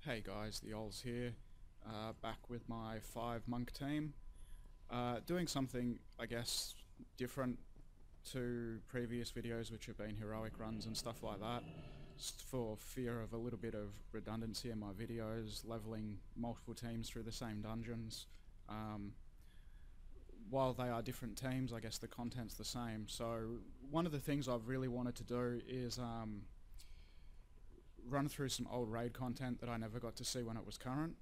Hey guys, the Ols here, back with my 5 monk team, doing something, I guess, different to previous videos which have been heroic runs and stuff like that, just for fear of a little bit of redundancy in my videos, leveling multiple teams through the same dungeons. While they are different teams, I guess the content's the same, so one of the things I've really wanted to do is run through some old raid content that I never got to see when it was current,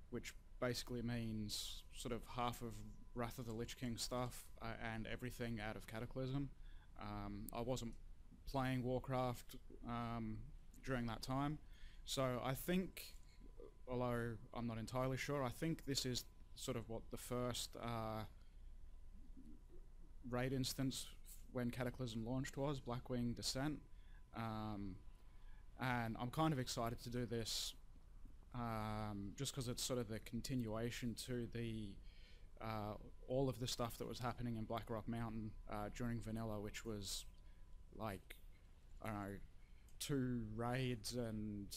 which basically means sort of half of Wrath of the Lich King stuff and everything out of Cataclysm. I wasn't playing Warcraft during that time, so I think, although I'm not entirely sure, I think this is sort of what the first raid instance when Cataclysm launched was, Blackwing Descent. And I'm kind of excited to do this just because it's sort of the continuation to the all of the stuff that was happening in Blackrock Mountain during Vanilla, which was like, I don't know, 2 raids and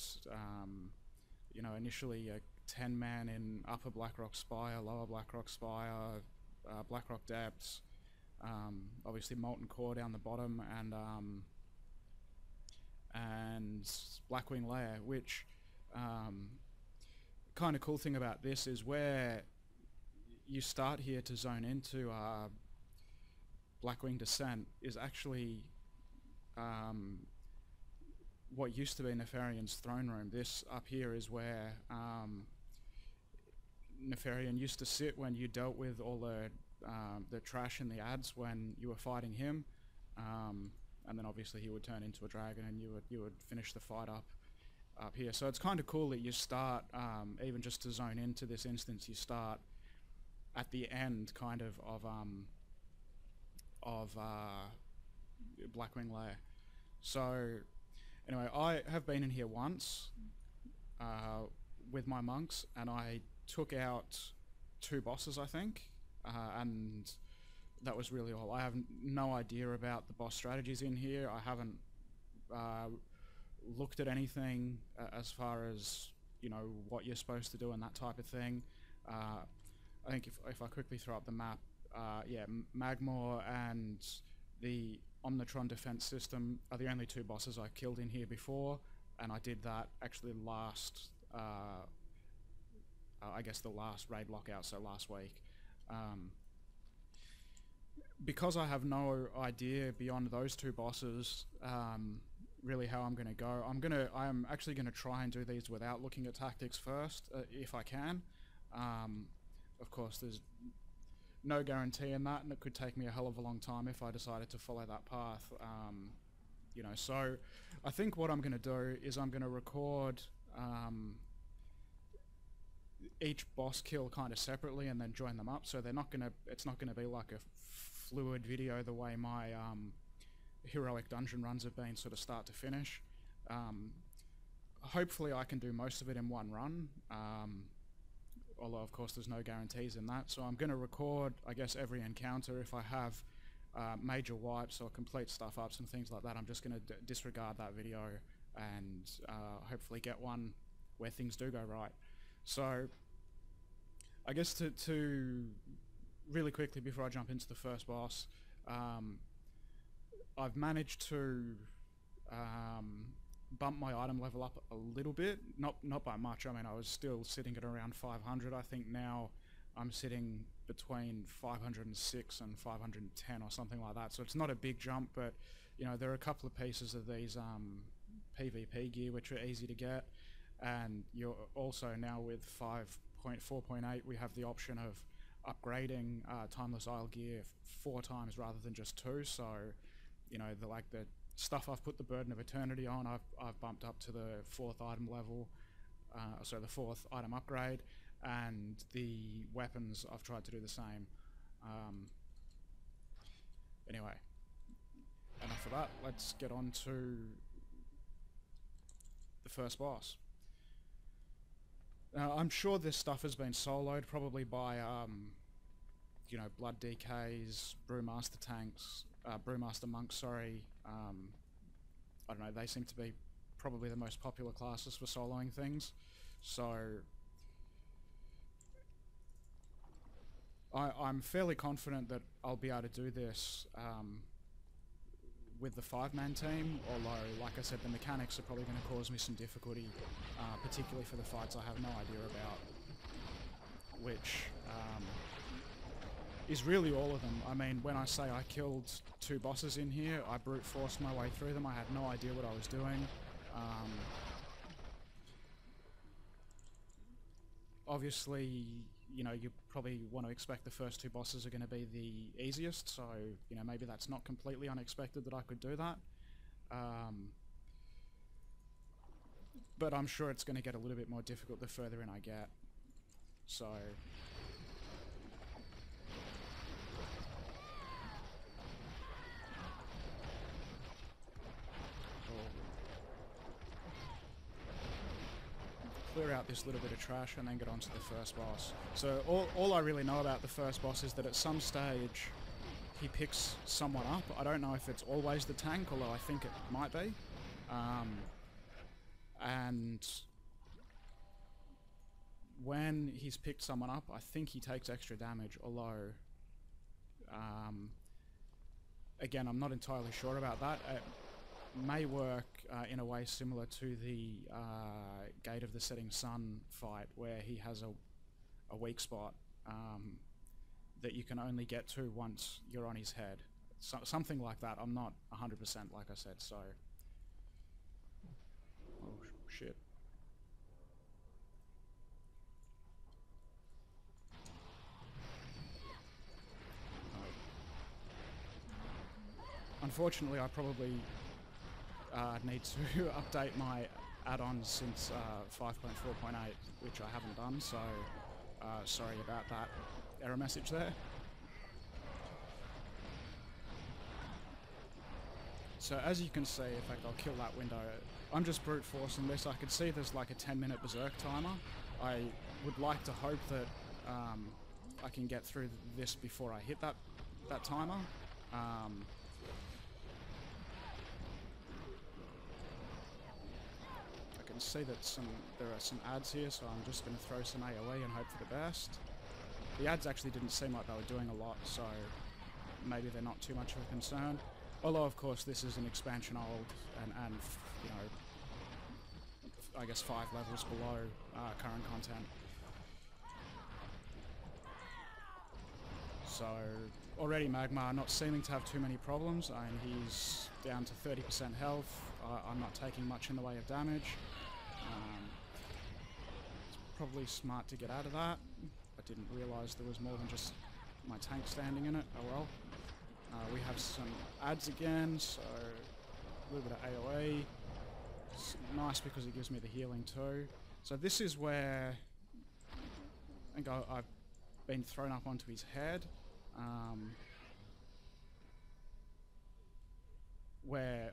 you know, initially a 10-man in Upper Blackrock Spire, Lower Blackrock Spire, Blackrock Depths, obviously Molten Core down the bottom, and Blackwing Lair, which kind of cool thing about this is where you start here to zone into Blackwing Descent is actually what used to be Nefarian's throne room. This up here is where Nefarian used to sit when you dealt with all the trash in the ads when you were fighting him. And then obviously he would turn into a dragon and you would finish the fight up here. So it's kind of cool that you start, even just to zone into this instance, you start at the end kind of Blackwing Lair. So anyway, I have been in here once with my monks, and I took out 2 bosses, I think, and that was really all. I have no idea about the boss strategies in here. I haven't looked at anything as far as, you know, what you're supposed to do and that type of thing. I think if I quickly throw up the map, yeah, Magmor and the Omnitron defense system are the only 2 bosses I killed in here before, and I did that actually last, I guess the last raid lockout, so last week. Because I have no idea beyond those 2 bosses really how I'm going to go, I'm actually going to try and do these without looking at tactics first, if I can. Of course, there's no guarantee in that, and it could take me a hell of a long time if I decided to follow that path. You know, so I think what I'm going to do is I'm going to record each boss kill kind of separately and then join them up, so they're not gonna, it's not going to be like a fluid video the way my heroic dungeon runs have been, sort of start to finish. Hopefully I can do most of it in one run, although of course there's no guarantees in that, so I'm going to record, I guess, every encounter. If I have major wipes or complete stuff ups and things like that, I'm just going to disregard that video and hopefully get one where things do go right. So I guess to really quickly, before I jump into the first boss, I've managed to bump my item level up a little bit, not by much. I mean, I was still sitting at around 500. I think now I'm sitting between 506 and 510 or something like that, so it's not a big jump, but you know, there are a couple of pieces of these PvP gear which are easy to get. And you're also now with 5.4.8, we have the option of upgrading Timeless Isle gear 4 times rather than just 2. So, you know, the stuff I've put the Burden of Eternity on, I've bumped up to the 4th item level, so the 4th item upgrade, and the weapons I've tried to do the same. Anyway, enough of that. Let's get on to the first boss. Now, I'm sure this stuff has been soloed, probably by, you know, Blood DKs, Brewmaster tanks, Brewmaster monks, sorry. I don't know, they seem to be probably the most popular classes for soloing things. So I'm fairly confident that I'll be able to do this with the 5-man team, although, like I said, the mechanics are probably going to cause me some difficulty, particularly for the fights I have no idea about, which is really all of them. I mean, when I say I killed 2 bosses in here, I brute forced my way through them. I had no idea what I was doing. Obviously, you know, you probably want to expect the first 2 bosses are going to be the easiest, so, you know, maybe that's not completely unexpected that I could do that. But I'm sure it's going to get a little bit more difficult the further in I get. So clear out this little bit of trash and then get on to the first boss. So all I really know about the first boss is that at some stage he picks someone up. I don't know if it's always the tank, although I think it might be. And when he's picked someone up, I think he takes extra damage, although again, I'm not entirely sure about that. It may work in a way similar to the Gate of the Setting Sun fight, where he has a weak spot that you can only get to once you're on his head. Something like that. I'm not 100% like I said, so... Oh, shit. Unfortunately, I probably need to update my add-ons since 5.4.8, which I haven't done, so sorry about that error message there. So as you can see, in fact I'll kill that window, I'm just brute forcing this. I can see there's like a 10-minute berserk timer. I would like to hope that I can get through this before I hit that timer. I can see that there are some ads here, so I'm just going to throw some AoE and hope for the best. The ads actually didn't seem like they were doing a lot, so maybe they're not too much of a concern. Although, of course, this is an expansion old and you know, I guess 5 levels below current content. So, already Magmar not seeming to have too many problems. I mean, he's down to 30% health. I'm not taking much in the way of damage. It's probably smart to get out of that. I didn't realise there was more than just my tank standing in it. Oh well. We have some ads again, so a little bit of AoE. It's nice because it gives me the healing too. So this is where I think I've been thrown up onto his head.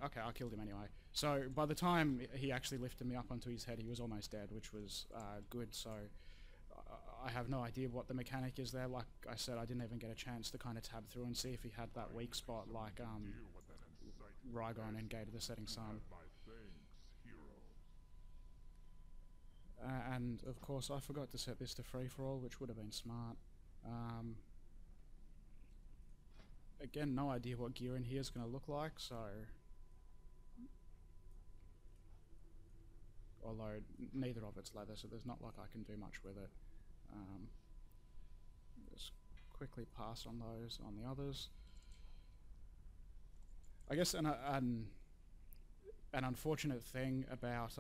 Okay, I killed him anyway. So by the time he actually lifted me up onto his head, he was almost dead, which was good. So I have no idea what the mechanic is there. Like I said, I didn't even get a chance to kind of tab through and see if he had that weak spot like Rygon in Gate of the Setting Sun. And of course I forgot to set this to free-for-all, which would have been smart. Again, no idea what gear in here is going to look like, so... Although neither of it's leather, so there's not like I can do much with it. Just quickly pass on those, on the others. I guess an unfortunate thing about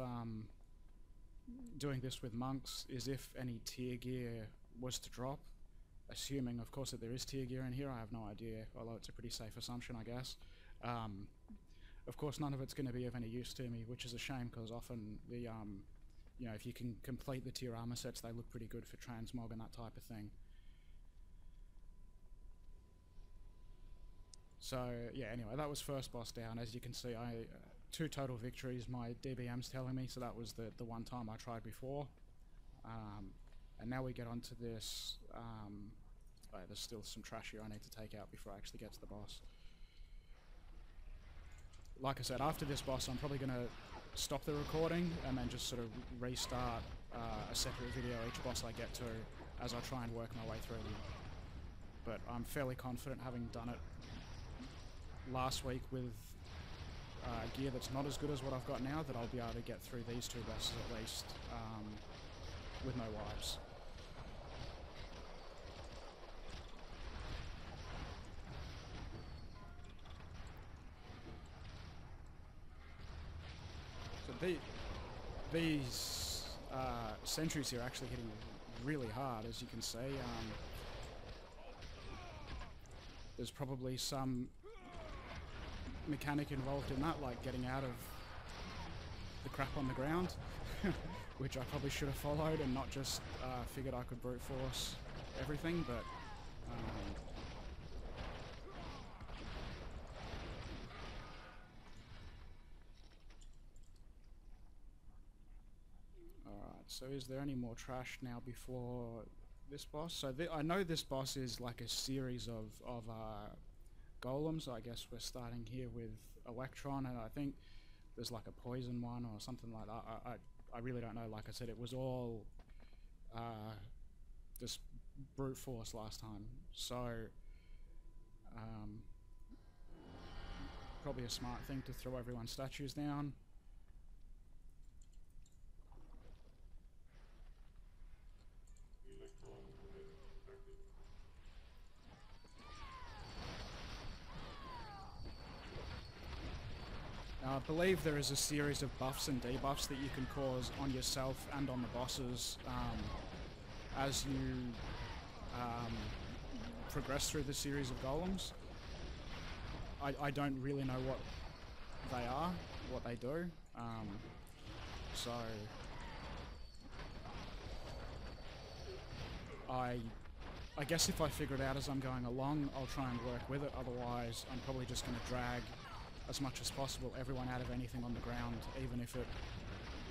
doing this with monks is if any tier gear was to drop, assuming of course that there is tier gear in here, I have no idea, although it's a pretty safe assumption I guess. Of course none of it's going to be of any use to me, which is a shame because often the, you know, if you can complete the tier armor sets, they look pretty good for transmog and that type of thing. So yeah, anyway, that was first boss down. As you can see, 2 total victories, my DBM's telling me, so that was the one time I tried before. And now we get onto this, oh, there's still some trash here I need to take out before I actually get to the boss. Like I said, after this boss I'm probably going to stop the recording and then just sort of restart a separate video each boss I get to as I try and work my way through them. But I'm fairly confident, having done it last week with gear that's not as good as what I've got now, that I'll be able to get through these two bosses at least with no wipes. So these sentries here are actually hitting really hard, as you can see. There's probably some mechanic involved in that, like getting out of the crap on the ground, which I probably should have followed and not just figured I could brute force everything, but alright, so is there any more trash now before this boss? So I know this boss is like a series of golems. I guess we're starting here with Electron, and I think there's like a poison one or something like that. I really don't know. Like I said, it was all just brute force last time, so probably a smart thing to throw everyone's statues down. I believe there is a series of buffs and debuffs that you can cause on yourself and on the bosses as you progress through the series of golems. I don't really know what they are, what they do, so I guess if I figure it out as I'm going along, I'll try and work with it. Otherwise, I'm probably just going to drag as much as possible everyone out of anything on the ground, even if it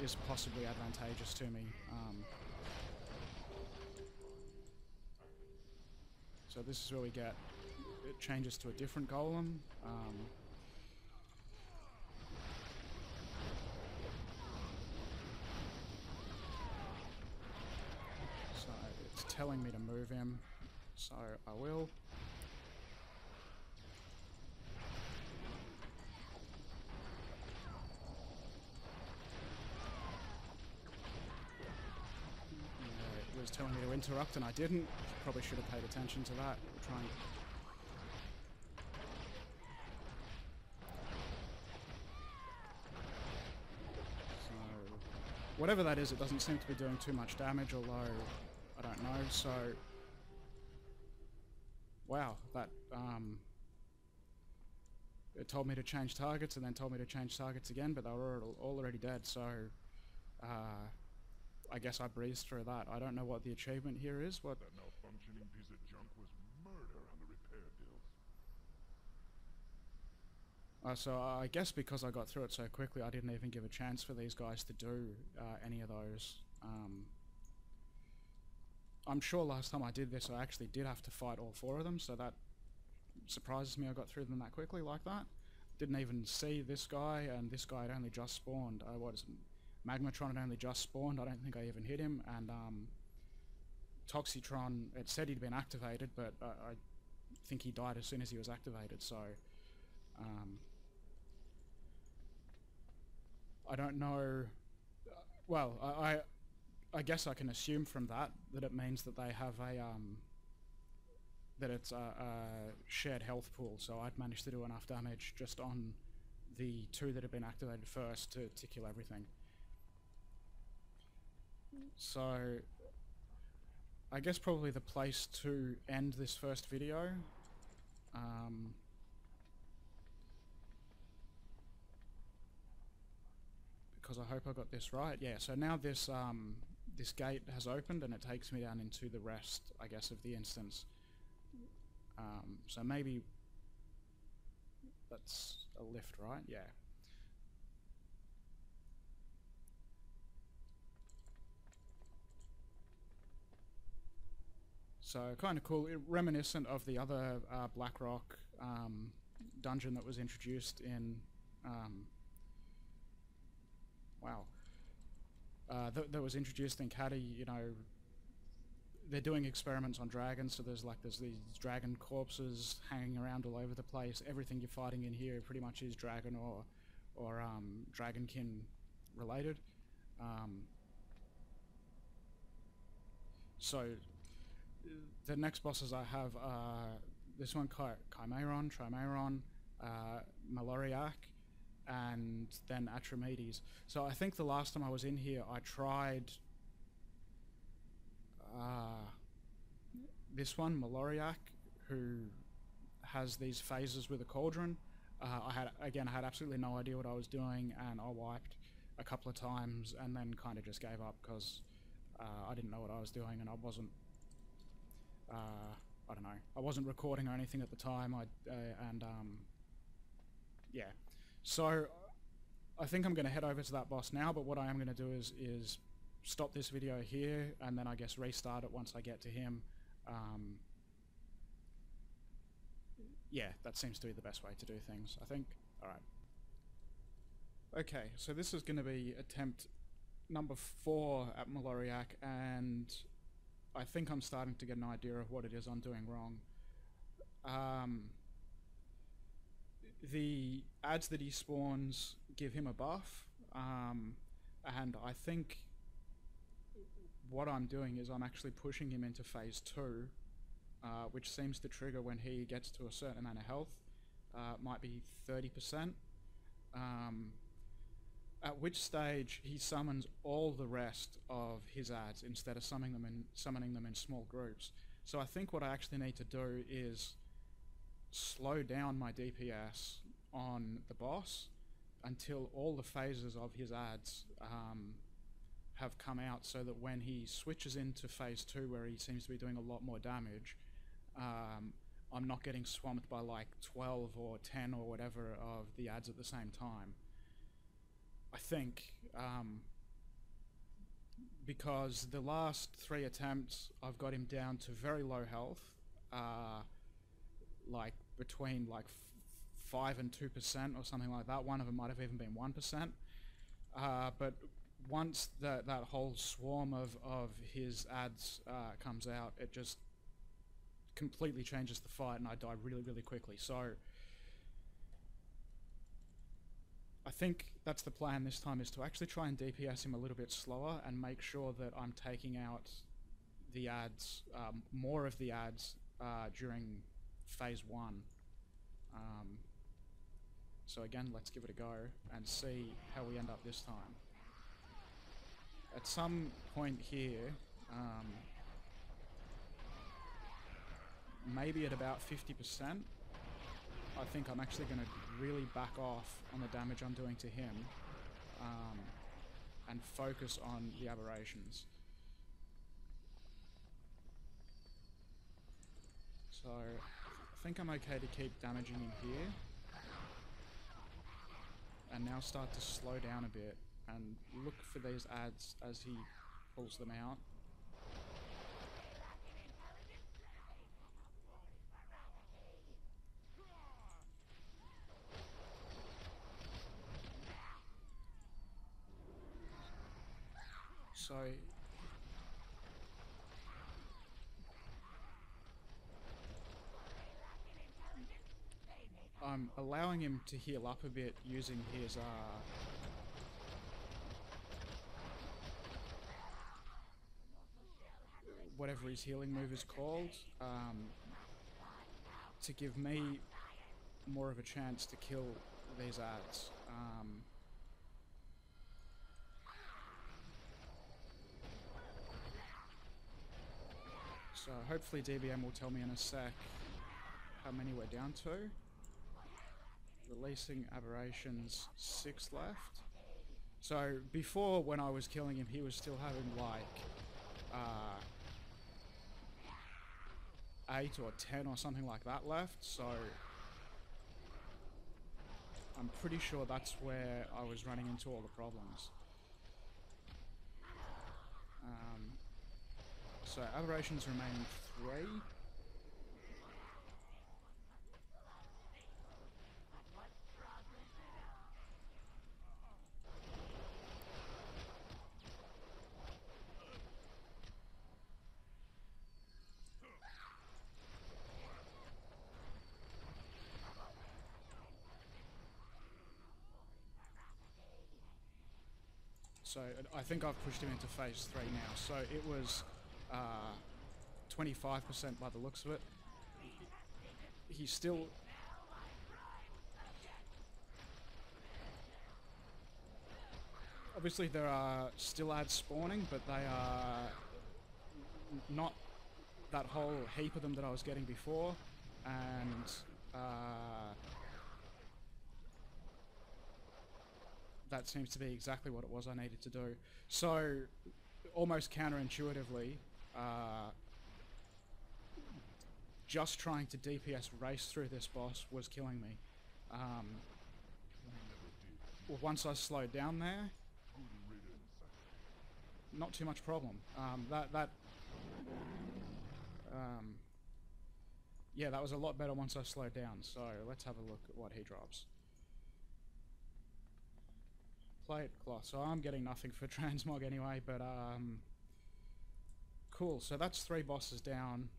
is possibly advantageous to me. So this is where we get, it changes to a different golem. So it's telling me to move him, so I will. It was telling me to interrupt and I didn't. Probably should have paid attention to that. We'll try and whatever that is, it doesn't seem to be doing too much damage, although I don't know. So wow, that it told me to change targets and then told me to change targets again, but they were already dead, so I guess I breezed through that. I don't know what the achievement here is. What? That malfunctioning piece of junk was murder on the repair bills. So I guess because I got through it so quickly, I didn't even give a chance for these guys to do any of those. I'm sure last time I did this, I actually did have to fight all four of them, so that surprises me I got through them that quickly like that. Didn't even see this guy, and this guy had only just spawned. What is it? Magmatron had only just spawned. I don't think I even hit him, and Toxitron, it said he'd been activated, but I think he died as soon as he was activated, so I don't know. Well, I guess I can assume from that it means that they have a that it's a shared health pool, so I'd managed to do enough damage just on the two that had been activated first to kill everything. So I guess probably the place to end this first video, because I hope I got this right. Yeah, so now this this gate has opened and it takes me down into the rest, I guess, of the instance. So maybe that's a lift, right? Yeah. So kind of cool, reminiscent of the other Blackrock dungeon that was introduced in Wow. That was introduced in Caddy, you know, they're doing experiments on dragons, so there's these dragon corpses hanging around all over the place. Everything you're fighting in here pretty much is dragon or dragonkin related. So the next bosses I have are this one, Trimaron, Maloriak, and then Atramedes. So I think the last time I was in here, I tried this one, Maloriak, who has these phases with a cauldron. I had absolutely no idea what I was doing, and I wiped a couple of times and then kind of just gave up because I didn't know what I was doing, and I wasn't I don't know, I wasn't recording or anything at the time. Yeah, so I think I'm going to head over to that boss now, but what I am going to do is stop this video here and then I guess restart it once I get to him. Yeah, that seems to be the best way to do things, I think. Alright. Okay, so this is going to be attempt number 4 at Maloriak, and I think I'm starting to get an idea of what it is I'm doing wrong. The ads that he spawns give him a buff, and I think what I'm doing is I'm actually pushing him into phase 2, which seems to trigger when he gets to a certain amount of health. Might be 30%. At which stage he summons all the rest of his ads instead of summoning them in small groups. So I think what I actually need to do is slow down my DPS on the boss until all the phases of his ads have come out, so that when he switches into phase 2, where he seems to be doing a lot more damage, I'm not getting swamped by like 12 or 10 or whatever of the ads at the same time. I think, because the last 3 attempts I've got him down to very low health, like between like 5 and 2% or something like that. One of them might have even been 1%. But once that whole swarm of his ads comes out, it just completely changes the fight and I die really, really quickly. So I think that's the plan this time, is to actually try and DPS him a little bit slower and make sure that I'm taking out the ads, more of the ads during phase 1. So again, let's give it a go and see how we end up this time. At some point here, maybe at about 50%, I think I'm actually going to really back off on the damage I'm doing to him, and focus on the aberrations. So I think I'm okay to keep damaging him here, and now start to slow down a bit and look for these ads as he pulls them out. So I'm allowing him to heal up a bit using his whatever his healing move is called, to give me more of a chance to kill these ads. So hopefully DBM will tell me in a sec how many we're down to. Releasing aberrations, 6 left. So before, when I was killing him, he was still having like 8 or 10 or something like that left. So I'm pretty sure that's where I was running into all the problems. So aberrations remain 3. So I think I've pushed him into phase 3 now. So it was 25% by the looks of it. He's still... Obviously there are still ads spawning, but they are not that whole heap of them that I was getting before, and that seems to be exactly what it was I needed to do. So, almost counterintuitively, just trying to DPS race through this boss was killing me. Well, once I slowed down there, not too much problem. Yeah, that was a lot better once I slowed down. So let's have a look at what he drops. Plate cloth. So I'm getting nothing for transmog anyway, but cool. So that's 3 bosses down.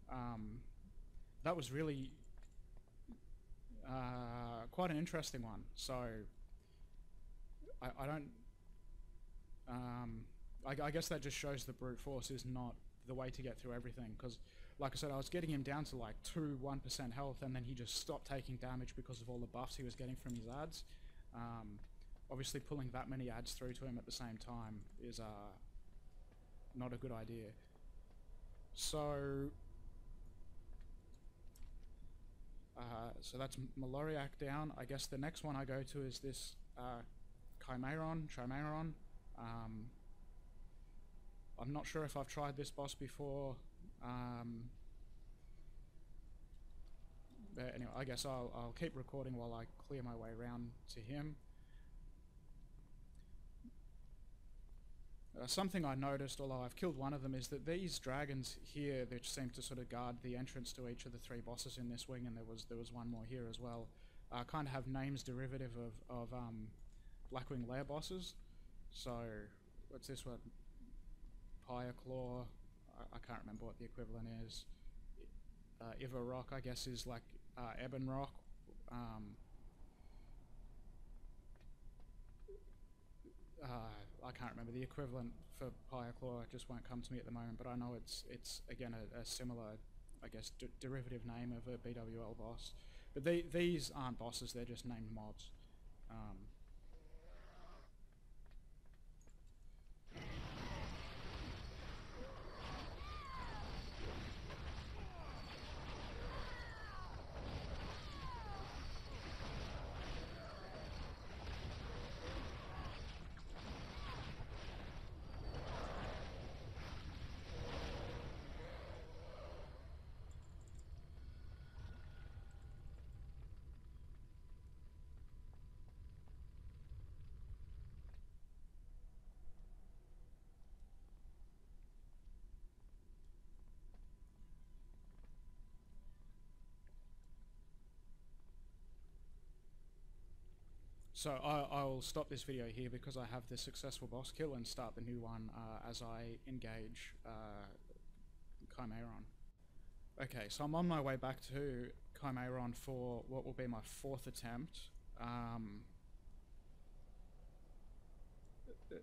That was really quite an interesting one. So I don't. I guess that just shows that brute force is not the way to get through everything, because like I said, I was getting him down to like 1% health, and then he just stopped taking damage because of all the buffs he was getting from his ads. Obviously pulling that many ads through to him at the same time is not a good idea. So that's Maloriak down. I guess the next one I go to is this Chimaeron. I'm not sure if I've tried this boss before. But anyway, I guess I'll keep recording while I clear my way around to him. Something I noticed, although I've killed one of them, is that these dragons here, which seem to sort of guard the entrance to each of the 3 bosses in this wing, and there was one more here as well, kind of have names derivative of Blackwing lair bosses. So, what's this one? Pyre Claw, I can't remember what the equivalent is. Iva Rock, I guess, is like Ebon Rock. I can't remember the equivalent for Pyre Claw. It just won't come to me at the moment, but I know it's again a similar, I guess, derivative name of a BWL boss. But these aren't bosses; they're just named mobs. So I'll stop this video here because I have the successful boss kill and start the new one as I engage Chimaeron. Okay, so I'm on my way back to Chimaeron for what will be my 4th attempt.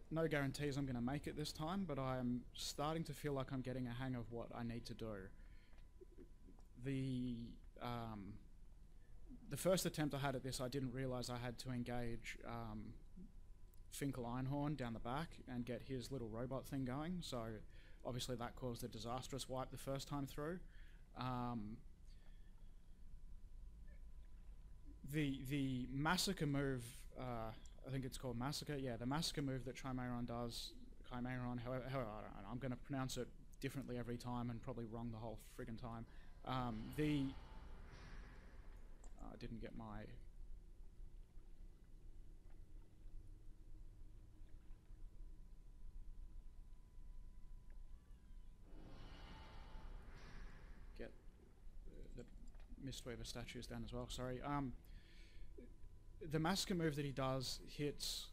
No guarantees I'm going to make it this time, but I'm starting to feel like I'm getting a hang of what I need to do. The first attempt I had at this, I didn't realise I had to engage Finkel Einhorn down the back and get his little robot thing going, so obviously that caused a disastrous wipe the first time through. The Massacre move, I think it's called Massacre, yeah, the Massacre move that Chimaeron does, however, I don't know, I'm going to pronounce it differently every time and probably wrong the whole friggin' time. I didn't get my... Get the Mistweaver statues down as well, sorry. The Massacre move that he does hits,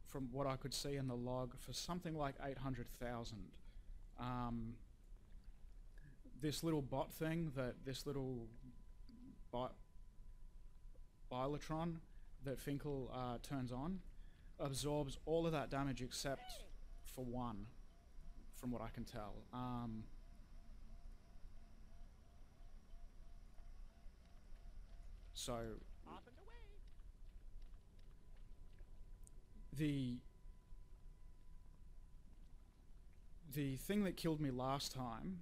from what I could see in the log, for something like 800,000. This little bot thing, this little Bilatron that Finkel turns on, absorbs all of that damage except for one, from what I can tell. So the thing that killed me last time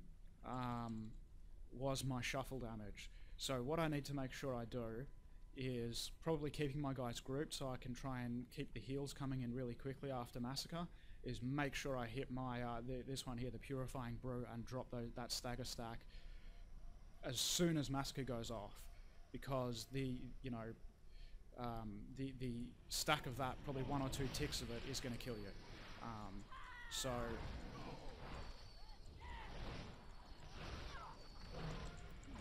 was my shuffle damage. So what I need to make sure I do is probably keeping my guys grouped so I can try and keep the heals coming in really quickly after Massacre, is make sure I hit my this one here, the Purifying Brew, and drop that stagger stack as soon as Massacre goes off, because the stack of that, probably 1 or 2 ticks of it, is going to kill you. So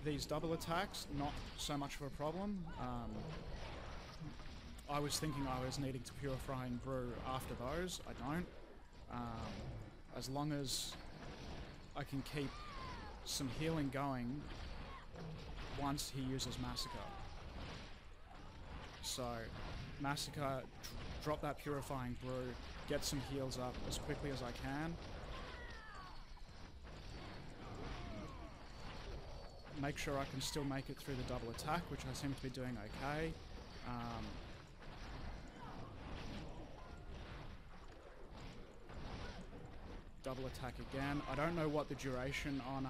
these double attacks, not so much of a problem. I was thinking I was needing to Purifying Brew after those. I don't. As long as I can keep some healing going once he uses Massacre. So, Massacre, drop that Purifying Brew, get some heals up as quickly as I can. Make sure I can still make it through the double attack, which I seem to be doing okay. Double attack again. I don't know what the duration on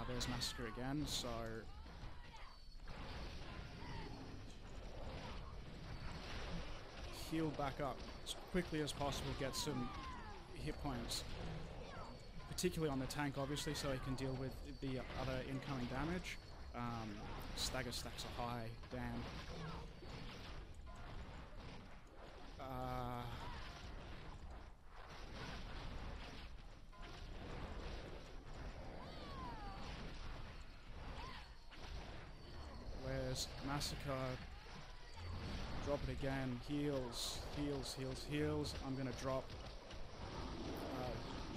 there's Massacre again, so heal back up as quickly as possible, get some hit points, particularly on the tank, obviously, so he can deal with the other incoming damage. Stagger stacks are high, damn. Where's Massacre? Drop it again. Heals, heals, heals, heals. I'm gonna drop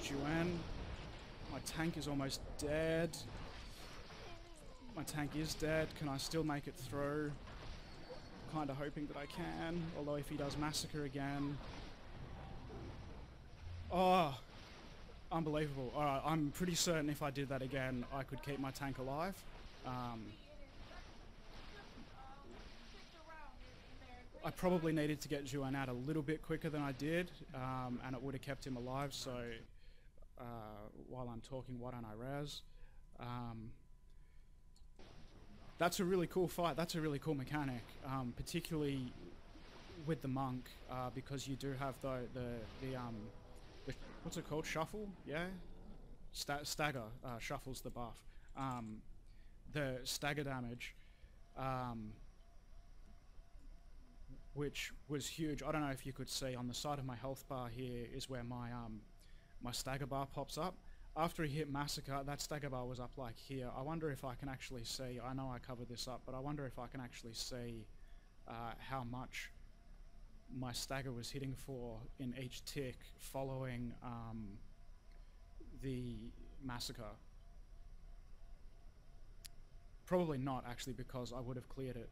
Juan. My tank is almost dead. My tank is dead. Can I still make it through? Kinda hoping that I can. Although if he does Massacre again... Oh! Unbelievable. Alright, I'm pretty certain if I did that again, I could keep my tank alive. I probably needed to get Juan out a little bit quicker than I did, and it would have kept him alive, so while I'm talking, why don't I res? That's a really cool fight, that's a really cool mechanic, particularly with the monk, because you do have the what's it called, shuffle, yeah? Stagger, shuffles the buff. The stagger damage, which was huge. I don't know if you could see on the side of my health bar here is where my my stagger bar pops up. After he hit Massacre, that stagger bar was up like here. I wonder if I can actually see, I know I covered this up, but I wonder if I can actually see how much my stagger was hitting for in each tick following the Massacre. Probably not, actually, because I would have cleared it.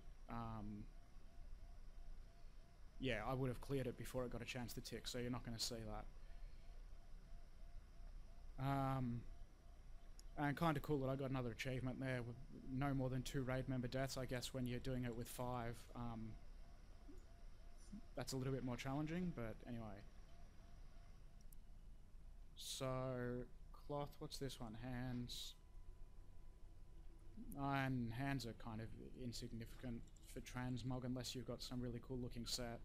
Yeah, I would have cleared it before it got a chance to tick, so you're not going to see that. And kind of cool that I got another achievement there with no more than 2 raid member deaths. I guess when you're doing it with 5, that's a little bit more challenging, but anyway. So, cloth, what's this one? Hands. And hands are kind of insignificant for transmog unless you've got some really cool looking set.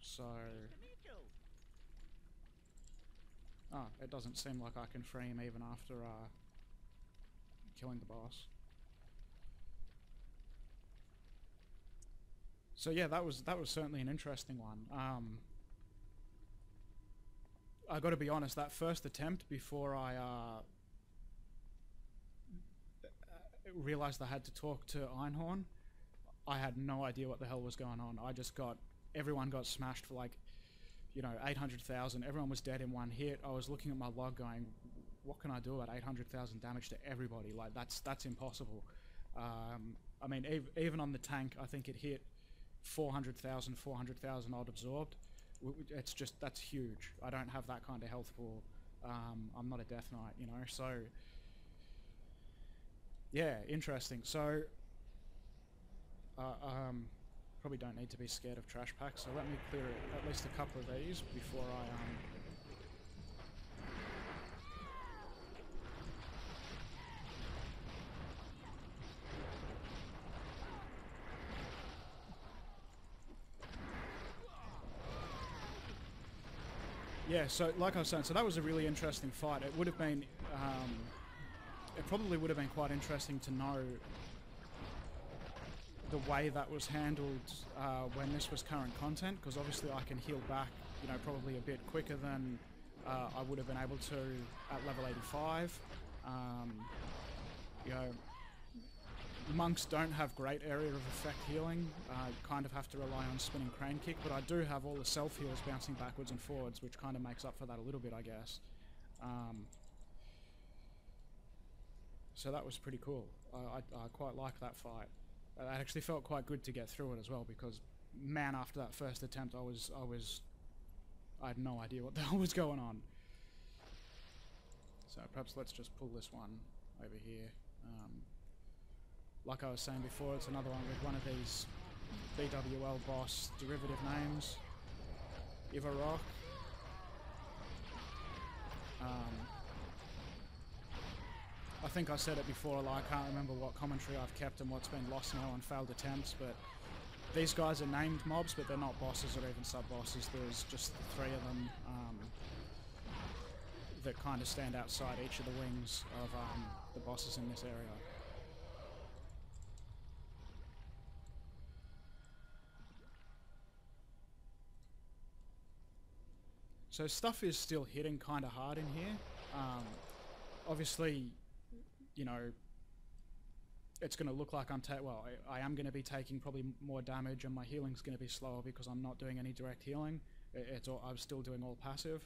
So... Oh, it doesn't seem like I can free him even after killing the boss. So yeah, that was certainly an interesting one. I got to be honest, that first attempt before I realized I had to talk to Einhorn, I had no idea what the hell was going on. I just got, everyone got smashed for like, you know, 800,000. Everyone was dead in one hit. I was looking at my log going, what can I do about 800,000 damage to everybody? Like, that's impossible. I mean, even on the tank, I think it hit 400,000 odd absorbed. It's just, that's huge. I don't have that kind of health pool. I'm not a Death Knight, you know, so yeah, interesting. So probably don't need to be scared of trash packs, so let me clear at least a couple of these before I yeah, so like I was saying, so that was a really interesting fight. It would have been, it probably would have been quite interesting to know the way that was handled when this was current content, because obviously I can heal back, you know, probably a bit quicker than I would have been able to at level 85. You know, monks don't have great area of effect healing. You kind of have to rely on spinning crane kick, but I do have all the self heals bouncing backwards and forwards, which kind of makes up for that a little bit, I guess. So that was pretty cool. I quite liked that fight. It actually felt quite good to get through it as well, because man, after that first attempt, I had no idea what the hell was going on. So perhaps let's just pull this one over here. Like I was saying before, it's another one with one of these BWL boss derivative names. Ivarok. I think I said it before, like, I can't remember what commentary I've kept and what's been lost now on failed attempts, but these guys are named mobs, but they're not bosses or even sub-bosses. There's just 3 of them that kind of stand outside each of the wings of the bosses in this area. So stuff is still hitting kind of hard in here. Obviously, you know, it's going to look like I am going to be taking probably more damage, and my healing's going to be slower because I'm not doing any direct healing. I'm still doing all passive.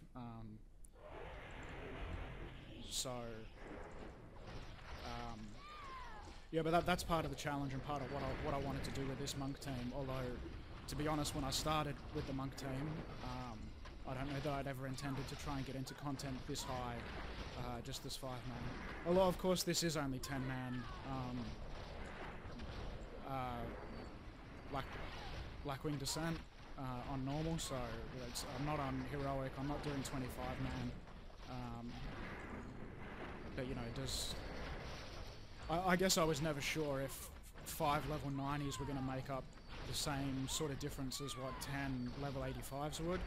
Yeah, but that's part of the challenge and part of what I wanted to do with this monk team. Although, to be honest, when I started with the monk team, I don't know that I'd ever intended to try and get into content this high, just this 5-man. Although, of course, this is only 10-man. Blackwing Descent on normal, so I'm not on heroic. I'm not doing 25-man. But you know, it does. I guess I was never sure if 5 level 90s were going to make up the same sort of difference as what 10 level 85s would.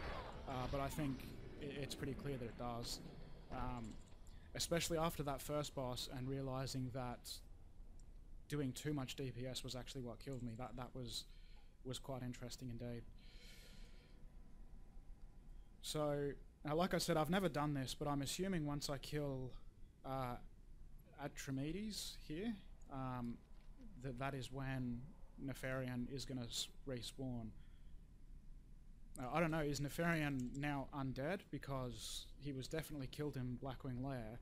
But I think it's pretty clear that it does. Especially after that first boss and realizing that doing too much DPS was actually what killed me. That was quite interesting indeed. So, like I said, I've never done this, but I'm assuming once I kill Atramedes here, that is when Nefarian is going to respawn. I don't know, is Nefarian now undead? Because he was definitely killed in Blackwing Lair.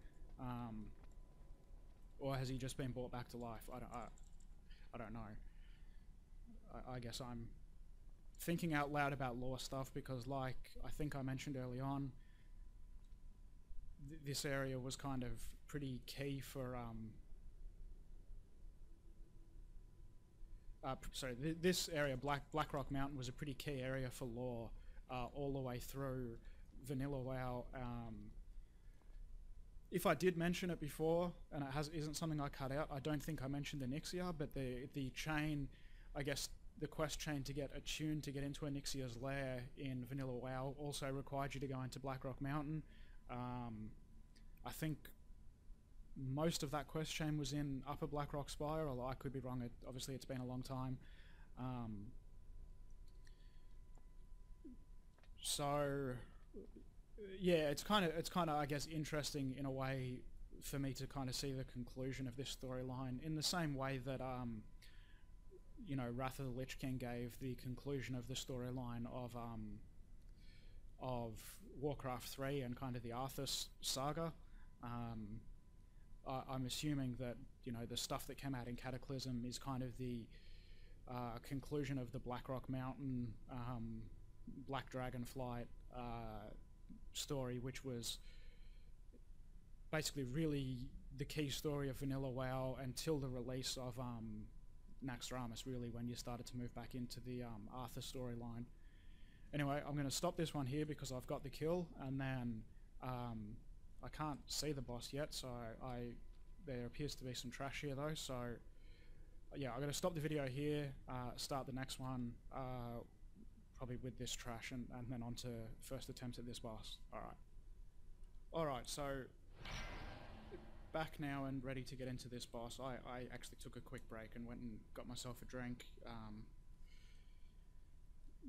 Or has he just been brought back to life? I don't know. I guess I'm thinking out loud about lore stuff because, like I think I mentioned early on, this area was kind of pretty key for this area, Blackrock Mountain, was a pretty key area for lore all the way through Vanilla WoW. If I did mention it before, and it isn't something I cut out, I don't think I mentioned the Nixia, but the chain, I guess the quest chain to get attuned to get into a Nixia's lair in Vanilla WoW also required you to go into Blackrock Mountain. I think most of that quest chain was in Upper Blackrock Spire, although I could be wrong. Obviously, it's been a long time. So, yeah, it's kind of I guess interesting in a way for me to kind of see the conclusion of this storyline in the same way that you know, Wrath of the Lich King gave the conclusion of the storyline of Warcraft 3 and kind of the Arthas saga. I'm assuming that, you know, the stuff that came out in Cataclysm is kind of the conclusion of the Blackrock Mountain Black Dragonflight story, which was basically really the key story of Vanilla WoW until the release of Naxxramas, really, when you started to move back into the Arthur storyline. Anyway, I'm going to stop this one here because I've got the kill, and then I can't see the boss yet, so there appears to be some trash here though, so yeah, I'm going to stop the video here, start the next one, probably with this trash, and then on to first attempt at this boss. Alright, so back now and ready to get into this boss. I actually took a quick break and went and got myself a drink.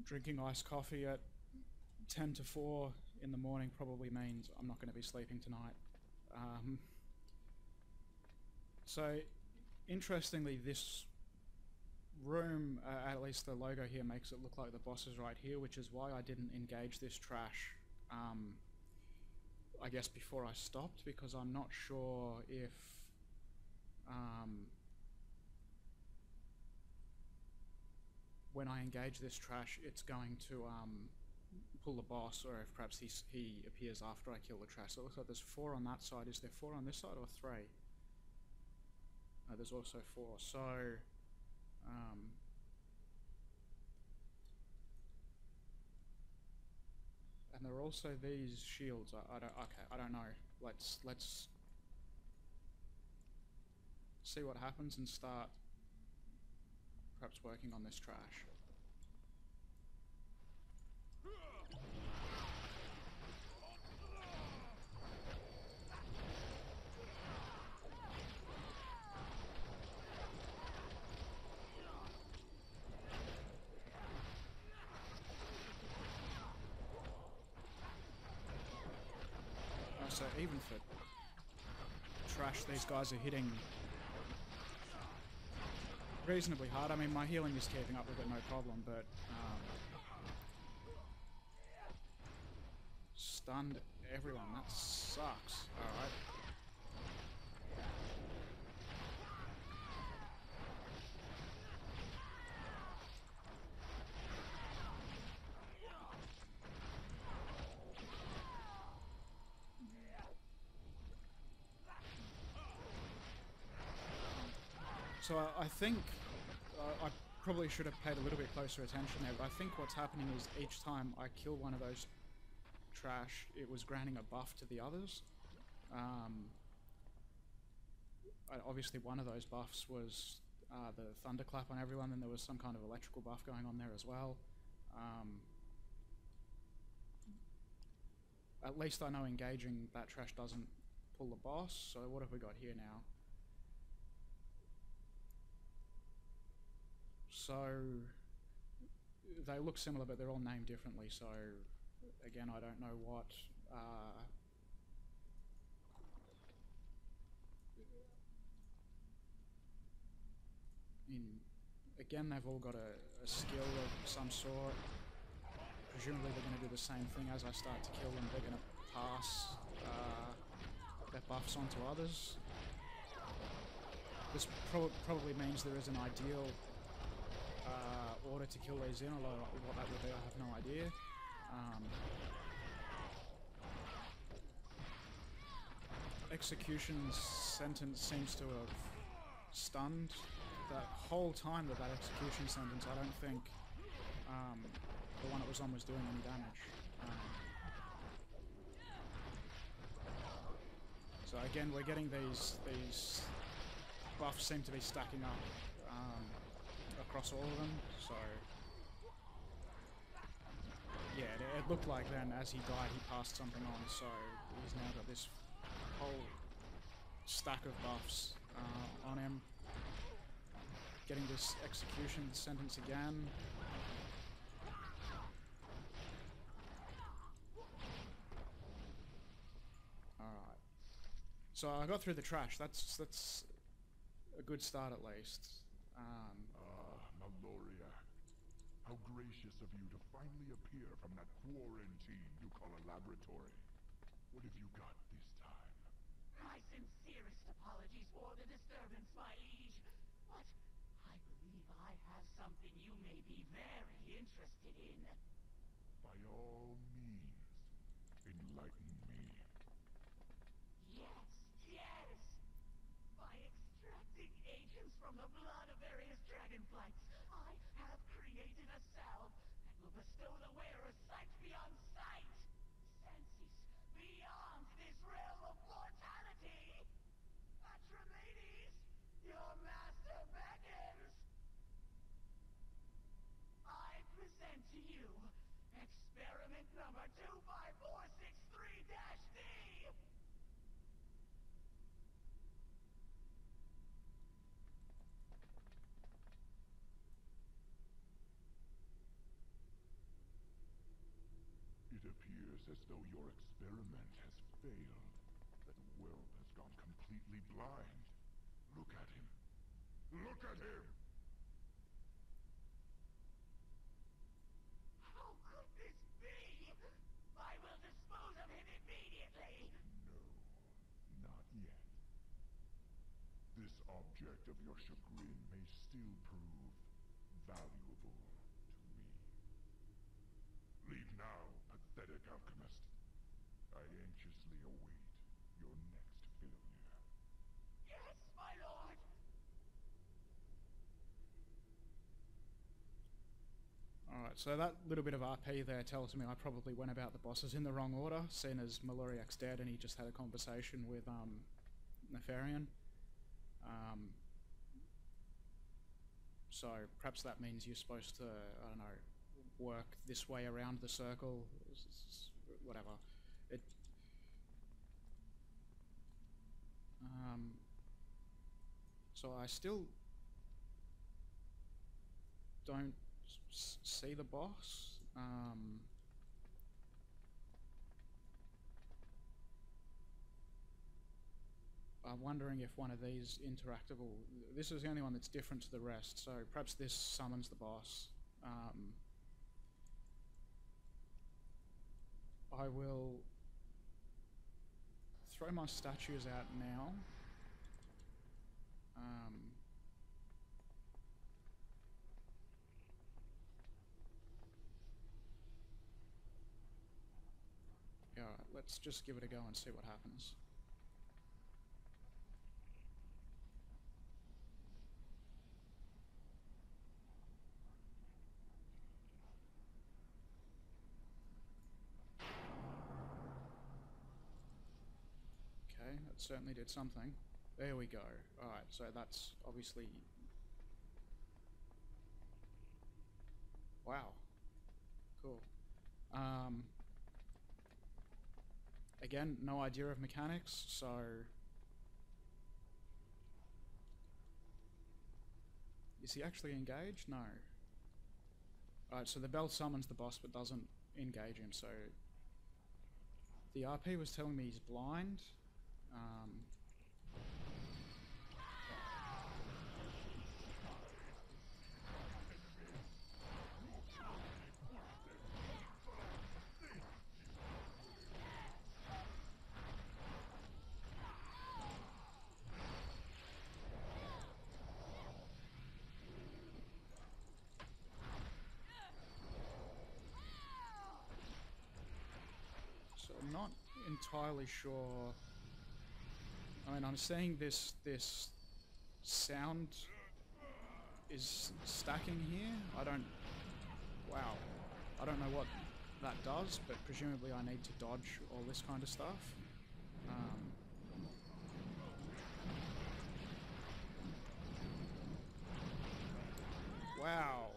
Drinking iced coffee at 10 to 4 in the morning probably means I'm not going to be sleeping tonight. So, interestingly, this room, at least the logo here, makes it look like the boss is right here, which is why I didn't engage this trash, I guess, before I stopped, because I'm not sure if when I engage this trash it's going to pull the boss, or if perhaps he appears after I kill the trash. So it looks like there's 4 on that side. Is there 4 on this side or 3? There's also 4. So and there are also these shields. I don't know. Let's see what happens and start perhaps working on this trash. So even for trash, these guys are hitting reasonably hard. I mean, my healing is keeping up with it, no problem, but stunned everyone. That sucks. Alright. So I think I probably should have paid a little bit closer attention there, but I think what's happening is each time I kill one of those trash, it was granting a buff to the others. Obviously one of those buffs was the thunderclap on everyone, and there was some kind of electrical buff going on there as well. At least I know engaging that trash doesn't pull the boss, so what have we got here now? So they look similar, but they're all named differently, so again, I don't know what again, they've all got a skill of some sort. Presumably they're going to do the same thing. As I start to kill them, they're going to pass their buffs on to others. This probably means there is an ideal order to kill these in, although what that would be I have no idea. Execution's sentence seems to have stunned that whole time that execution sentence. I don't think the one it was on was doing any damage. So again, we're getting these buffs seem to be stacking up across all of them, so yeah, it looked like then as he died he passed something on, so he's now got this whole stack of buffs on him. Getting this execution sentence again. Alright. So I got through the trash. That's a good start at least. Meloria. How gracious of you to finally appear from that quarantine you call a laboratory. What have you got this time? My sincerest apologies for the disturbance, my liege. But I believe I have something you may be very interested in. By all means, enlighten me. Yes, yes! By extracting agents from the blood of various dragonflights, I have created a salve that will bestow the wearer sight beyond sight! Senses beyond this realm of mortality! Atreides, your master beckons! I present to you experiment number 25463-D! It appears as though your experiment has failed. That whelp has gone completely blind. Look at him. Look at him! How could this be? I will dispose of him immediately! No, not yet. This object of your chagrin may still prove valuable to me. Leave now, pathetic alchemist. I anxiously await your next failure. Yes, my lord! Alright, so that little bit of RP there tells me I probably went about the bosses in the wrong order, seeing as Maloriak's dead and he just had a conversation with Nefarian. So perhaps that means you're supposed to, I don't know, work this way around the circle, whatever. It. So I still don't see the boss. I'm wondering if one of these interactable... This is the only one that's different to the rest, so perhaps this summons the boss. I will throw my statues out now. Yeah, let's just give it a go and see what happens. Okay, that certainly did something. There we go. Alright, so that's obviously... Wow. Cool. Again, no idea of mechanics, so... Is he actually engaged? No. Alright, so the bell summons the boss but doesn't engage him, so... The RP was telling me he's blind. So I'm not entirely sure. I mean, I'm seeing this sound is stacking here. I don't... Wow. I don't know what that does, but presumably I need to dodge all this kind of stuff. Wow.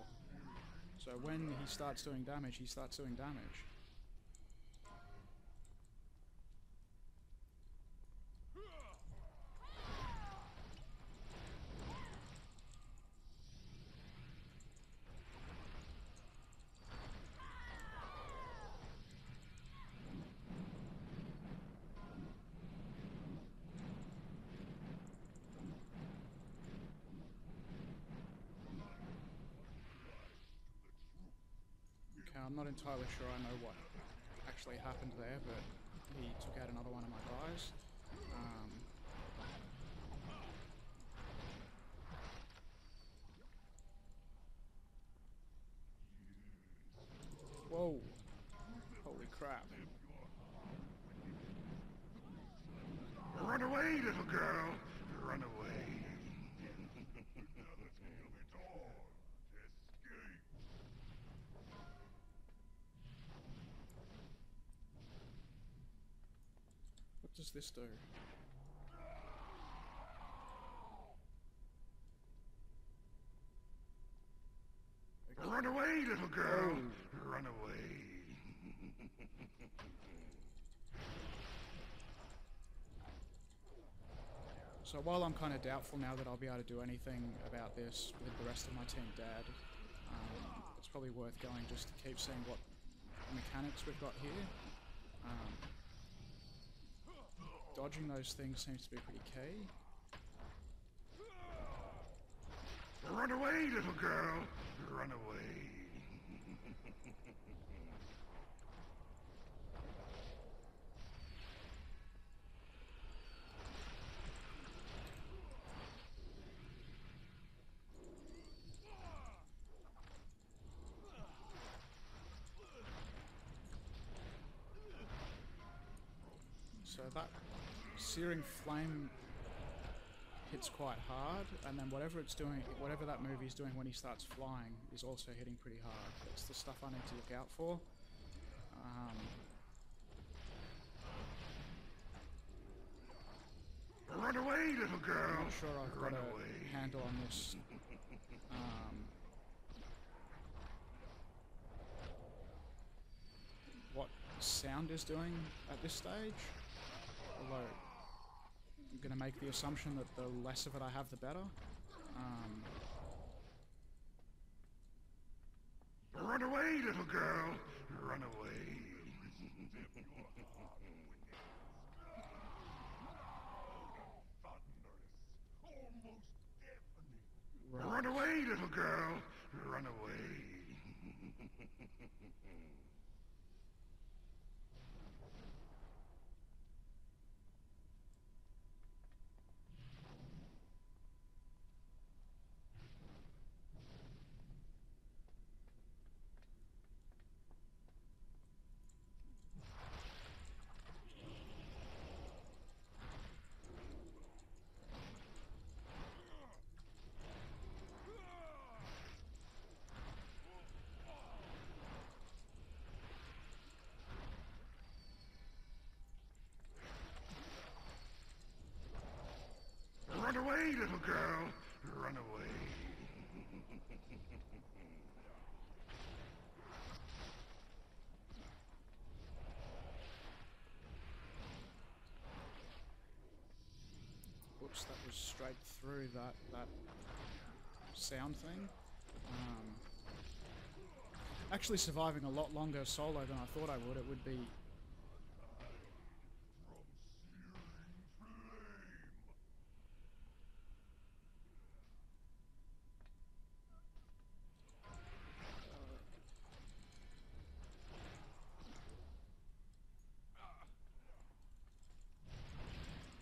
So when he starts doing damage, he starts doing damage. I'm not entirely sure I know what actually happened there, but he took out another one of my guys. crap. Run away, little girl! Run away! Now let's kill it all! Escape! What does this do? Run away, little girl! Run away! So while I'm kind of doubtful now that I'll be able to do anything about this with the rest of my team dead, it's probably worth going just to keep seeing what mechanics we've got here. Dodging those things seems to be pretty key. Run away, little girl! Run away! So that searing flame hits quite hard, and then whatever it's doing, whatever that movie's doing when he starts flying is also hitting pretty hard. That's the stuff I need to look out for. Run away, little girl! I'm not sure I've got a handle on this. What sound is doing at this stage, although I'm going to make the assumption that the less of it I have, the better. Run away, little girl! Run away! Run away, little girl! Run away! Run away, little girl! Run away! Whoops, that was straight through that sound thing. Actually surviving a lot longer solo than I thought I would. It would be...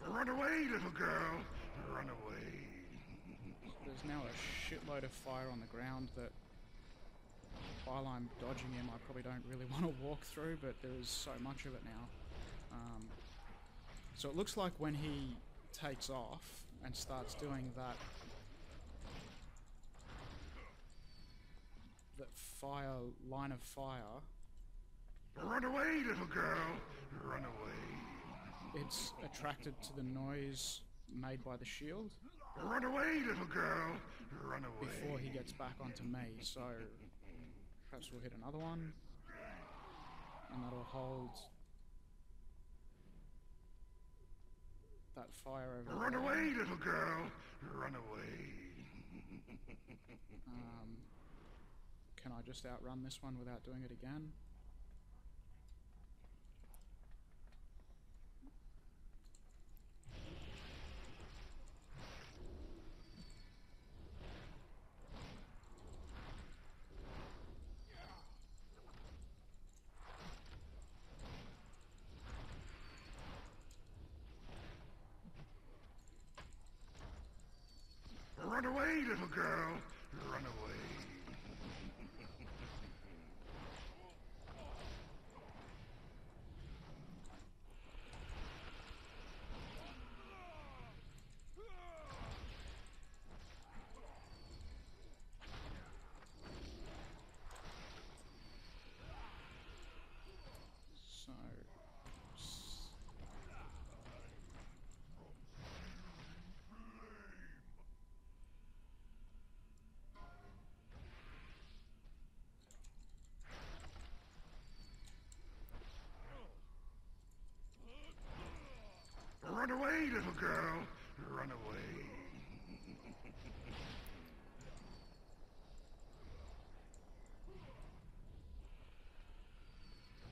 Run away, little girl! Run away! There's now a shitload of fire on the ground that, while I'm dodging him, I probably don't really want to walk through, but there is so much of it now. So it looks like when he takes off and starts doing that fire, line of fire... Run away, little girl! Run away! It's attracted to the noise made by the shield. Run away, little girl! Run away! Before he gets back onto me, so perhaps we'll hit another one, and that'll hold that fire over Run there. away, little girl! Run away! Can I just outrun this one without doing it again? Run away, little girl! Run away!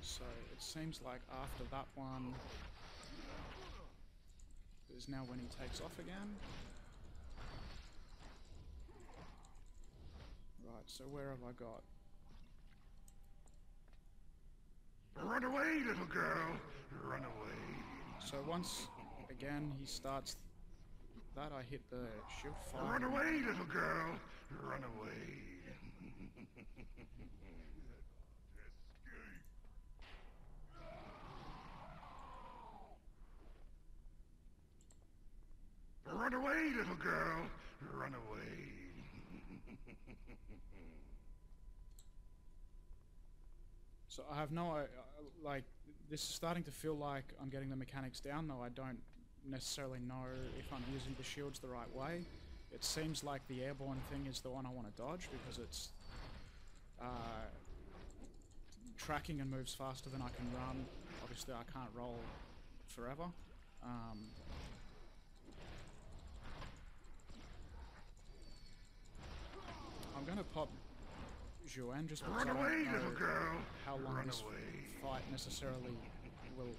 So it seems like after that one is now when he takes off again. Right, so where have I got? Run away, little girl! Run away. So once again he starts that, I hit the shield fire. Run away, little girl! Run away. Run away, little girl! Run away. So I have no, like, this is starting to feel like I'm getting the mechanics down, though I don't necessarily know if I'm using the shields the right way. It seems like the airborne thing is the one I want to dodge because it's tracking and moves faster than I can run. Obviously I can't roll forever. I'm going to pop Juan just because I don't know how long this fight necessarily will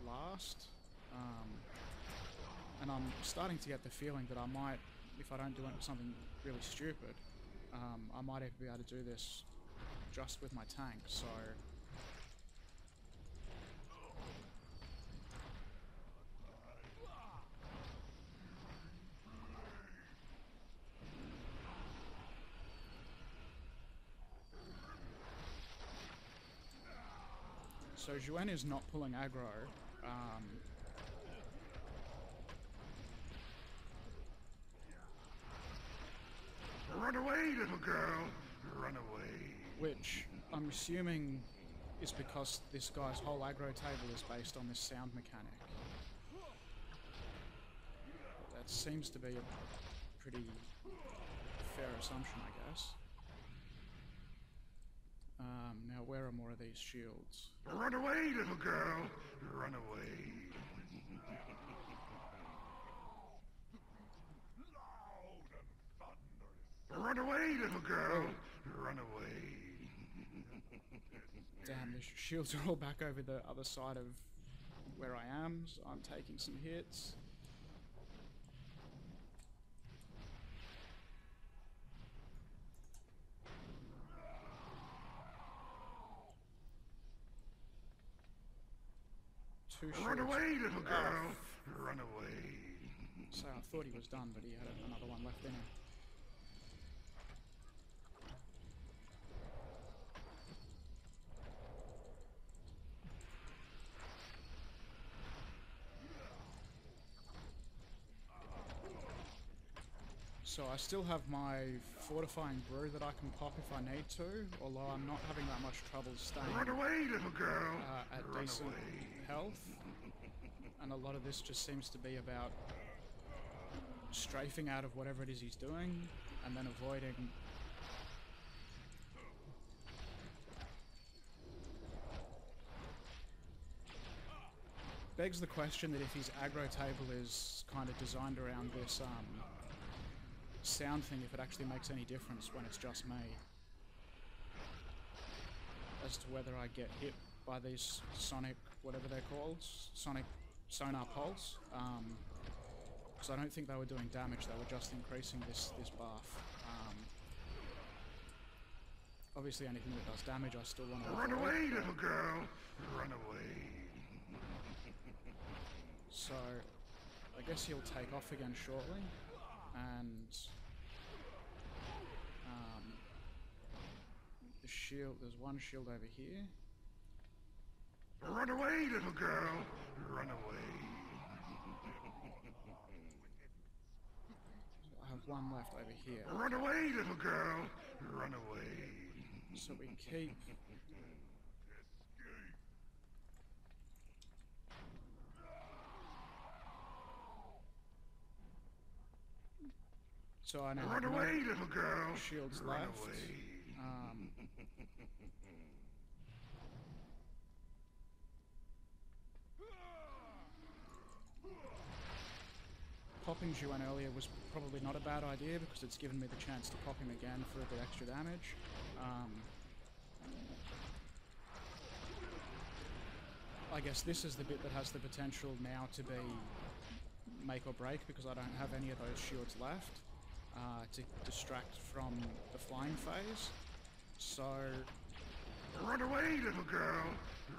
last. And I'm starting to get the feeling that I might, if I don't do something really stupid, I might even be able to do this just with my tank, so... So Juan is not pulling aggro. Run away, little girl! Run away. Which I'm assuming is because this guy's whole aggro table is based on this sound mechanic. That seems to be a pretty fair assumption, I guess. Now where are more of these shields? Run away, little girl! Run away. Run away, little girl! Run away. Damn, the shields are all back over the other side of where I am, so I'm taking some hits. Two shields. Run away, little girl! Run away. So I thought he was done, but he had another one left in him. So I still have my fortifying brew that I can pop if I need to, although I'm not having that much trouble staying Run away, little girl! at decent health. And a lot of this just seems to be about strafing out of whatever it is he's doing, and then avoiding... Begs the question that if his aggro table is kind of designed around this sound thing, if it actually makes any difference when it's just me. As to whether I get hit by these sonic, whatever they're called, sonic sonar pulse. Because I don't think they were doing damage, they were just increasing this buff. Obviously anything that does damage I still want to Run away, little girl! Run away. So, I guess he'll take off again shortly, and the shield, there's one shield over here. Run away, little girl! Run away. I have one left over here. Run away, little girl! Run away. So we keep... So I now Run have away, no little girl! shields Run left. away. Popping Juan earlier was probably not a bad idea because it's given me the chance to pop him again for a bit extra damage. I guess this is the bit that has the potential now to be make or break, because I don't have any of those shields left to distract from the flying phase. So Run away, little girl!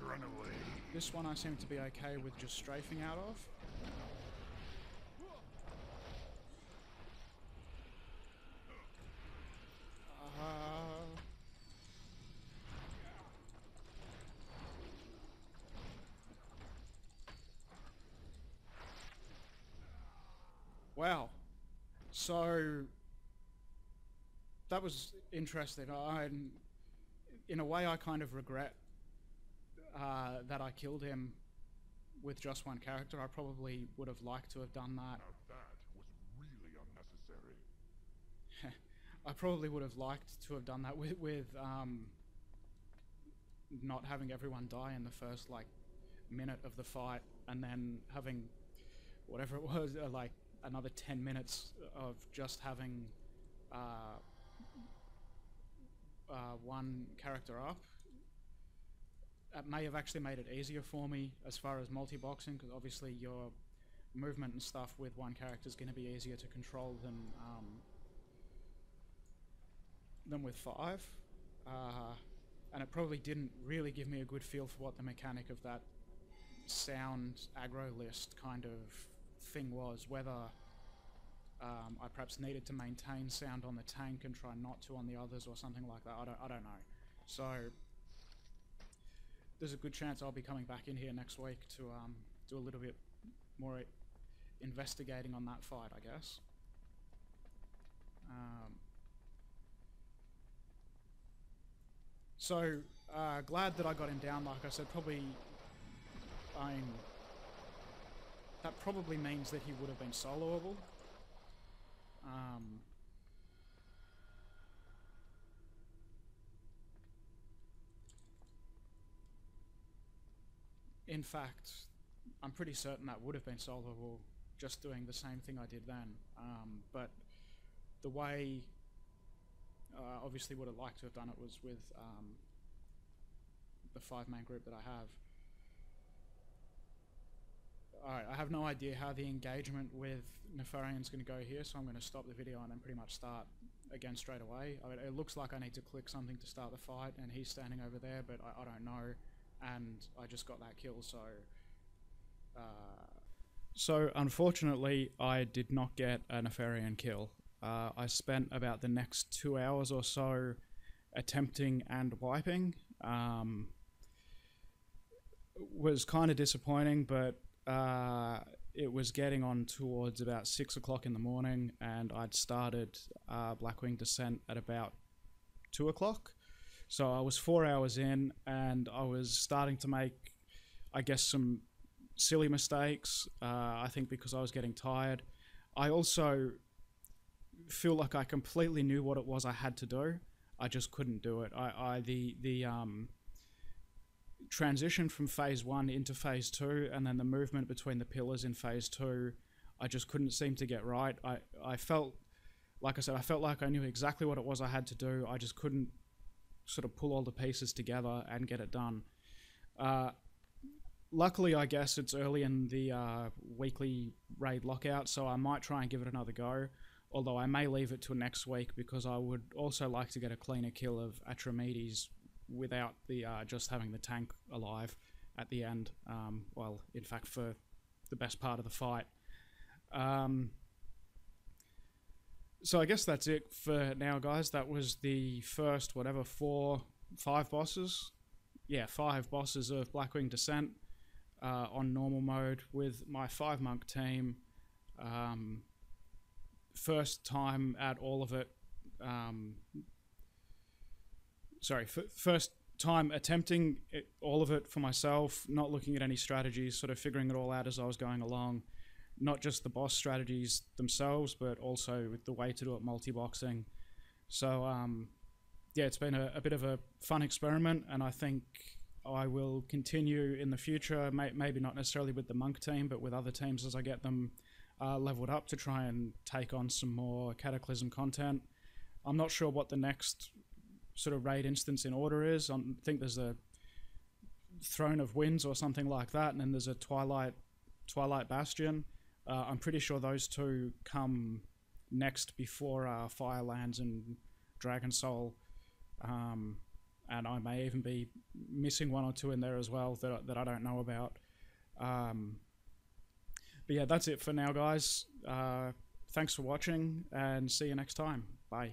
Run away. this one I seem to be okay with just strafing out of. Wow. So that was interesting. In a way, I kind of regret that I killed him with just one character. I probably would have liked to have done that. Now that was really unnecessary. I probably would have liked to have done that with not having everyone die in the first like minute of the fight, and then having whatever it was, like another 10 minutes of just having one character up. It may have actually made it easier for me as far as multi-boxing, because obviously your movement and stuff with one character is going to be easier to control than with five. And it probably didn't really give me a good feel for what the mechanic of that sound aggro list kind of thing was, whether I perhaps needed to maintain sound on the tank and try not to on the others or something like that. I don't know. So there's a good chance I'll be coming back in here next week to do a little bit more investigating on that fight, I guess. So glad that I got him down. Like I said, that probably means that he would have been soloable. In fact, I'm pretty certain that would have been soloable, just doing the same thing I did then. But the way, obviously would have liked to have done it was with the 5-man group that I have. Alright, I have no idea how the engagement with Nefarian's going to go here, so I'm going to stop the video and then pretty much start again straight away. It looks like I need to click something to start the fight, and he's standing over there, but I don't know, and I just got that kill, so... So, unfortunately, I did not get a Nefarian kill. I spent about the next 2 hours or so attempting and wiping. Was kind of disappointing, but it was getting on towards about 6 o'clock in the morning, and I'd started Blackwing Descent at about 2 o'clock. So I was 4 hours in, and I was starting to make, I guess, some silly mistakes, I think because I was getting tired. I also feel like I completely knew what it was I had to do. I just couldn't do it. The transition from phase 1 into phase 2, and then the movement between the pillars in phase 2, I just couldn't seem to get right. I felt, like I said, I felt like I knew exactly what it was I had to do. I just couldn't sort of pull all the pieces together and get it done. Luckily, I guess it's early in the weekly raid lockout, so I might try and give it another go, although I may leave it till next week, because I would also like to get a cleaner kill of Atramedes without the just having the tank alive at the end. Well, in fact, for the best part of the fight. So I guess that's it for now, guys. That was the first, whatever, 5 bosses. Yeah, 5 bosses of Blackwing Descent on normal mode with my 5-monk team. First time at all of it. First time attempting all of it for myself, not looking at any strategies, sort of figuring it all out as I was going along. Not just the boss strategies themselves, but also with the way to do it multi-boxing. So, yeah, it's been a bit of a fun experiment, and I think I will continue in the future, maybe not necessarily with the monk team, but with other teams as I get them leveled up to try and take on some more Cataclysm content. I'm not sure what the next sort of raid instance in order is. I think there's Throne of Winds or something like that, and then there's a Twilight Bastion. I'm pretty sure those two come next before Firelands and Dragon Soul, and I may even be missing one or two in there as well that I don't know about. But yeah, that's it for now, guys. Thanks for watching, and see you next time. Bye.